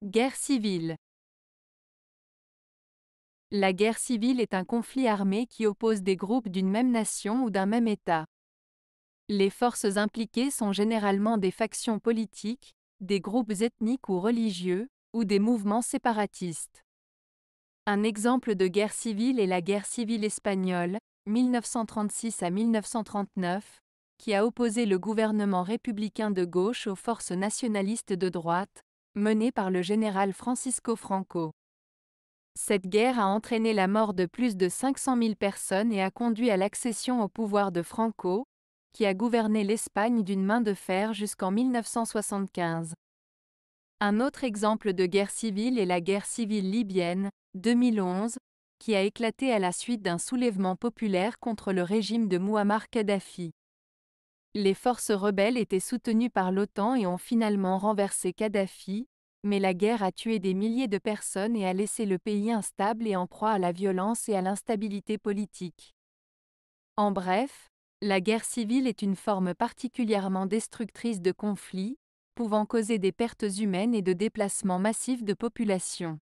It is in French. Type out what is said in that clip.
Guerre civile. La guerre civile est un conflit armé qui oppose des groupes d'une même nation ou d'un même État. Les forces impliquées sont généralement des factions politiques, des groupes ethniques ou religieux, ou des mouvements séparatistes. Un exemple de guerre civile est la guerre civile espagnole, 1936 à 1939, qui a opposé le gouvernement républicain de gauche aux forces nationalistes de droite, menées par le général Francisco Franco. Cette guerre a entraîné la mort de plus de 500 000 personnes et a conduit à l'accession au pouvoir de Franco, qui a gouverné l'Espagne d'une main de fer jusqu'en 1975. Un autre exemple de guerre civile est la guerre civile libyenne, 2011, qui a éclaté à la suite d'un soulèvement populaire contre le régime de Mouammar Kadhafi. Les forces rebelles étaient soutenues par l'OTAN et ont finalement renversé Kadhafi, mais la guerre a tué des milliers de personnes et a laissé le pays instable et en proie à la violence et à l'instabilité politique. En bref, la guerre civile est une forme particulièrement destructrice de conflits, pouvant causer des pertes humaines et de déplacements massifs de population.